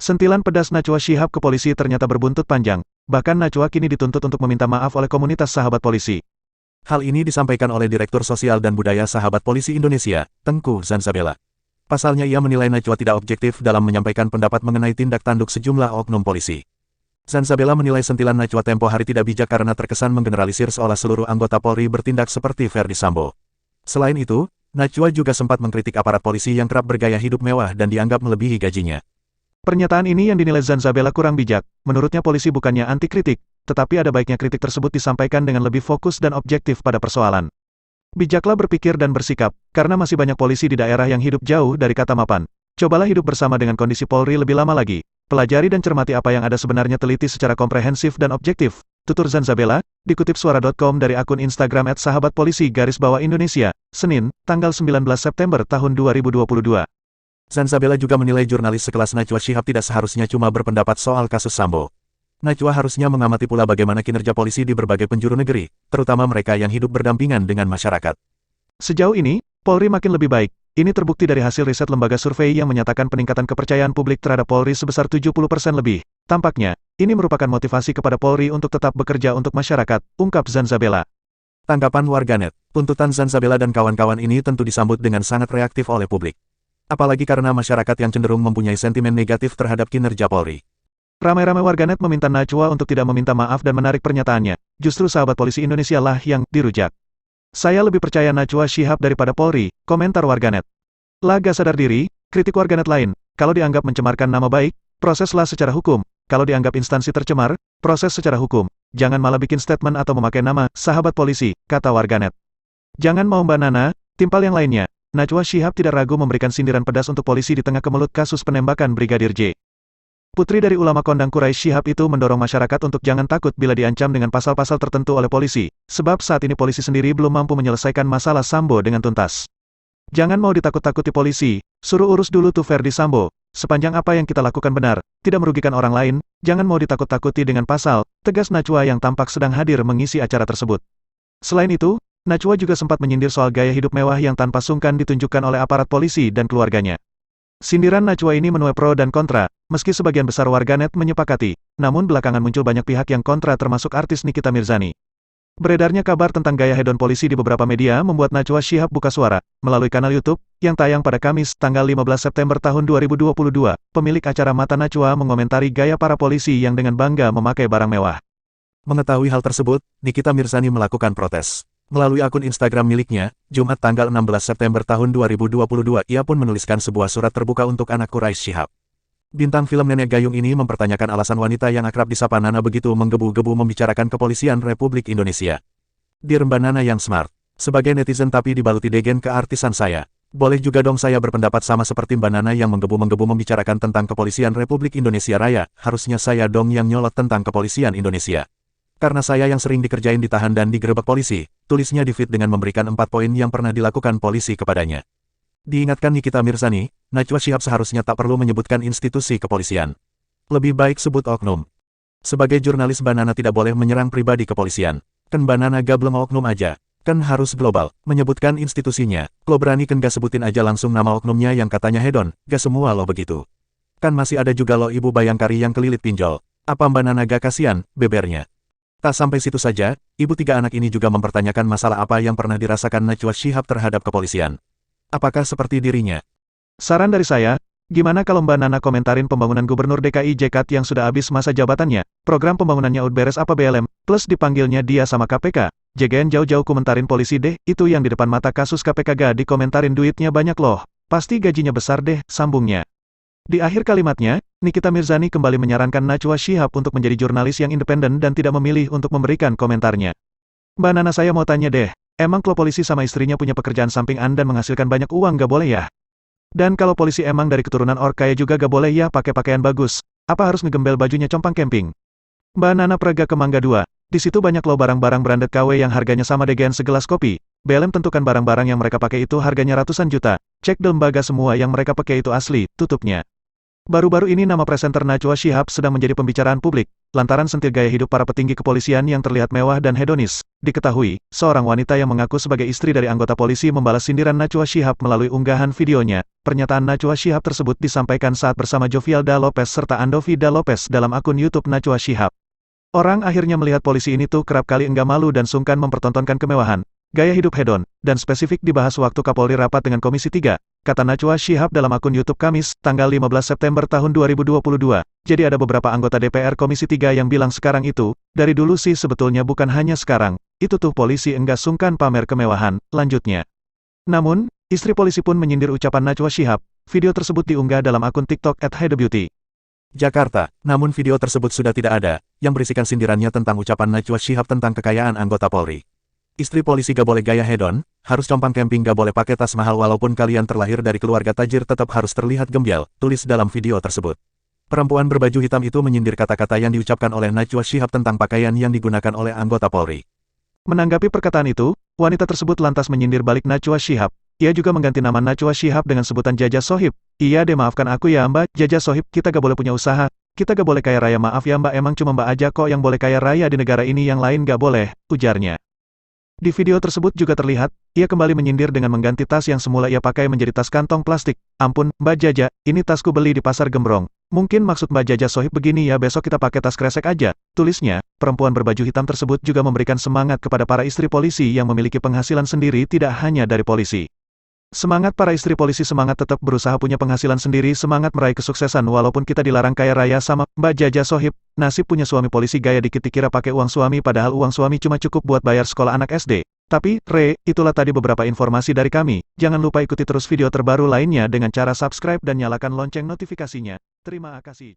Sentilan pedas Najwa Shihab ke polisi ternyata berbuntut panjang, bahkan Najwa kini dituntut untuk meminta maaf oleh komunitas sahabat polisi. Hal ini disampaikan oleh Direktur Sosial dan Budaya Sahabat Polisi Indonesia, Tengku Zanzabela. Pasalnya ia menilai Najwa tidak objektif dalam menyampaikan pendapat mengenai tindak tanduk sejumlah oknum polisi. Zanzabela menilai sentilan Najwa tempo hari tidak bijak karena terkesan menggeneralisir seolah seluruh anggota Polri bertindak seperti Verdi Sambo. Selain itu, Najwa juga sempat mengkritik aparat polisi yang kerap bergaya hidup mewah dan dianggap melebihi gajinya. Pernyataan ini yang dinilai Zanzabela kurang bijak. Menurutnya polisi bukannya anti kritik, tetapi ada baiknya kritik tersebut disampaikan dengan lebih fokus dan objektif pada persoalan. Bijaklah berpikir dan bersikap, karena masih banyak polisi di daerah yang hidup jauh dari kata mapan. Cobalah hidup bersama dengan kondisi Polri lebih lama lagi. Pelajari dan cermati apa yang ada sebenarnya, teliti secara komprehensif dan objektif, tutur Zanzabela, dikutip suara.com dari akun Instagram @sahabatpolisi_Indonesia, Senin, tanggal 19 September tahun 2022. Zanzabela juga menilai jurnalis sekelas Najwa Shihab tidak seharusnya cuma berpendapat soal kasus Sambo. Najwa harusnya mengamati pula bagaimana kinerja polisi di berbagai penjuru negeri, terutama mereka yang hidup berdampingan dengan masyarakat. Sejauh ini, Polri makin lebih baik. Ini terbukti dari hasil riset lembaga survei yang menyatakan peningkatan kepercayaan publik terhadap Polri sebesar 70% lebih. Tampaknya, ini merupakan motivasi kepada Polri untuk tetap bekerja untuk masyarakat, ungkap Zanzabela. Tanggapan warganet, tuntutan Zanzabela dan kawan-kawan ini tentu disambut dengan sangat reaktif oleh publik. Apalagi karena masyarakat yang cenderung mempunyai sentimen negatif terhadap kinerja Polri. Ramai-ramai warganet meminta Najwa untuk tidak meminta maaf dan menarik pernyataannya. Justru sahabat polisi Indonesia lah yang dirujak. Saya lebih percaya Najwa Shihab daripada Polri, komentar warganet. Laga sadar diri, kritik warganet lain. Kalau dianggap mencemarkan nama baik, proseslah secara hukum. Kalau dianggap instansi tercemar, proses secara hukum. Jangan malah bikin statement atau memakai nama sahabat polisi, kata warganet. Jangan mau Mbak Nana, timpal yang lainnya. Najwa Shihab tidak ragu memberikan sindiran pedas untuk polisi di tengah kemelut kasus penembakan Brigadir J. Putri dari ulama kondang Quraisy Shihab itu mendorong masyarakat untuk jangan takut bila diancam dengan pasal-pasal tertentu oleh polisi, sebab saat ini polisi sendiri belum mampu menyelesaikan masalah Sambo dengan tuntas. Jangan mau ditakut-takuti polisi, suruh urus dulu tuh Verdi Sambo. Sepanjang apa yang kita lakukan benar, tidak merugikan orang lain, jangan mau ditakut-takuti dengan pasal, tegas Najwa yang tampak sedang hadir mengisi acara tersebut. Selain itu, Najwa juga sempat menyindir soal gaya hidup mewah yang tanpa sungkan ditunjukkan oleh aparat polisi dan keluarganya. Sindiran Najwa ini menuai pro dan kontra, meski sebagian besar warganet menyepakati, namun belakangan muncul banyak pihak yang kontra termasuk artis Nikita Mirzani. Beredarnya kabar tentang gaya hedon polisi di beberapa media membuat Najwa Shihab buka suara, melalui kanal YouTube, yang tayang pada Kamis, tanggal 15 September tahun 2022, pemilik acara Mata Najwa mengomentari gaya para polisi yang dengan bangga memakai barang mewah. Mengetahui hal tersebut, Nikita Mirzani melakukan protes. Melalui akun Instagram miliknya, Jumat tanggal 16 September tahun 2022, ia pun menuliskan sebuah surat terbuka untuk anak Quraisy Shihab. Bintang film nenek gayung ini mempertanyakan alasan wanita yang akrab disapa Nana begitu menggebu-gebu membicarakan kepolisian Republik Indonesia. Dear Mbak Nana yang smart, sebagai netizen tapi dibaluti degen keartisan saya, boleh juga dong saya berpendapat sama seperti Mbak Nana yang menggebu-menggebu membicarakan tentang kepolisian Republik Indonesia Raya, harusnya saya dong yang nyolot tentang kepolisian Indonesia. Karena saya yang sering dikerjain ditahan dan digerebek polisi, tulisnya di feed dengan memberikan 4 poin yang pernah dilakukan polisi kepadanya. Diingatkan Nikita Mirzani, Najwa Shihab seharusnya tak perlu menyebutkan institusi kepolisian. Lebih baik sebut oknum. Sebagai jurnalis Mbak Nana tidak boleh menyerang pribadi kepolisian. Kan Mbak Nana gableng oknum aja. Kan harus global, menyebutkan institusinya. Kalau berani kan gak sebutin aja langsung nama oknumnya yang katanya hedon, gak semua lo begitu. Kan masih ada juga lo Ibu Bayangkari yang kelilit pinjol. Apa Mbak Nana gak kasihan, bebernya. Tak sampai situ saja, ibu 3 anak ini juga mempertanyakan masalah apa yang pernah dirasakan Najwa Shihab terhadap kepolisian. Apakah seperti dirinya? Saran dari saya, gimana kalau Mbak Nana komentarin pembangunan Gubernur DKI JKT yang sudah habis masa jabatannya, program pembangunannya udah beres apa BLM, plus dipanggilnya dia sama KPK, JGN jauh-jauh komentarin polisi deh, itu yang di depan mata kasus KPK gak dikomentarin duitnya banyak loh, pasti gajinya besar deh, sambungnya. Di akhir kalimatnya, Nikita Mirzani kembali menyarankan Najwa Shihab untuk menjadi jurnalis yang independen dan tidak memilih untuk memberikan komentarnya. Mbak Nana saya mau tanya deh, emang kalau polisi sama istrinya punya pekerjaan sampingan dan menghasilkan banyak uang gak boleh ya? Dan kalau polisi emang dari keturunan ork kaya juga gak boleh ya pakai pakaian bagus, apa harus ngegembel bajunya compang camping? Mbak Nana Praga ke Mangga 2, di situ banyak loh barang-barang branded KW yang harganya sama dengan segelas kopi. BLM tentukan barang-barang yang mereka pakai itu harganya ratusan juta, cek di lembaga semua yang mereka pakai itu asli, tutupnya. Baru-baru ini nama presenter Najwa Shihab sedang menjadi pembicaraan publik, lantaran sentil gaya hidup para petinggi kepolisian yang terlihat mewah dan hedonis. Diketahui, seorang wanita yang mengaku sebagai istri dari anggota polisi membalas sindiran Najwa Shihab melalui unggahan videonya. Pernyataan Najwa Shihab tersebut disampaikan saat bersama Jovialda Lopez serta Andovida Lopez dalam akun YouTube Najwa Shihab. Orang akhirnya melihat polisi ini tuh kerap kali enggak malu dan sungkan mempertontonkan kemewahan, gaya hidup hedon, dan spesifik dibahas waktu Kapolri rapat dengan Komisi 3, kata Najwa Shihab dalam akun YouTube Kamis, tanggal 15 September tahun 2022. Jadi ada beberapa anggota DPR Komisi 3 yang bilang sekarang itu, dari dulu sih sebetulnya bukan hanya sekarang, itu tuh polisi enggak sungkan pamer kemewahan, lanjutnya. Namun, istri polisi pun menyindir ucapan Najwa Shihab. Video tersebut diunggah dalam akun TikTok @HideBeauty. Jakarta, namun video tersebut sudah tidak ada, yang berisikan sindirannya tentang ucapan Najwa Shihab tentang kekayaan anggota Polri. Istri polisi gak boleh gaya hedon, harus compang camping gak boleh pakai tas mahal walaupun kalian terlahir dari keluarga tajir tetap harus terlihat gembel, tulis dalam video tersebut. Perempuan berbaju hitam itu menyindir kata-kata yang diucapkan oleh Najwa Shihab tentang pakaian yang digunakan oleh anggota Polri. Menanggapi perkataan itu, wanita tersebut lantas menyindir balik Najwa Shihab. Ia juga mengganti nama Najwa Shihab dengan sebutan Jaja Sohib. Iya deh, maafkan aku ya Mbak, Jaja Sohib, kita gak boleh punya usaha, kita gak boleh kaya raya, maaf ya Mbak, emang cuma Mbak aja kok yang boleh kaya raya di negara ini, yang lain gak boleh, ujarnya. Di video tersebut juga terlihat, ia kembali menyindir dengan mengganti tas yang semula ia pakai menjadi tas kantong plastik. Ampun, Mbak Jaja, ini tasku beli di pasar Gembrong. Mungkin maksud Mbak Jaja Sohib begini ya, besok kita pakai tas kresek aja, tulisnya. Perempuan berbaju hitam tersebut juga memberikan semangat kepada para istri polisi yang memiliki penghasilan sendiri tidak hanya dari polisi. Semangat para istri polisi, semangat tetap berusaha punya penghasilan sendiri, semangat meraih kesuksesan walaupun kita dilarang kaya raya sama Mbak Jaja Sohib. Nasib punya suami polisi gaya dikit dikira pakai uang suami padahal uang suami cuma cukup buat bayar sekolah anak SD. Tapi, itulah tadi beberapa informasi dari kami. Jangan lupa ikuti terus video terbaru lainnya dengan cara subscribe dan nyalakan lonceng notifikasinya. Terima kasih.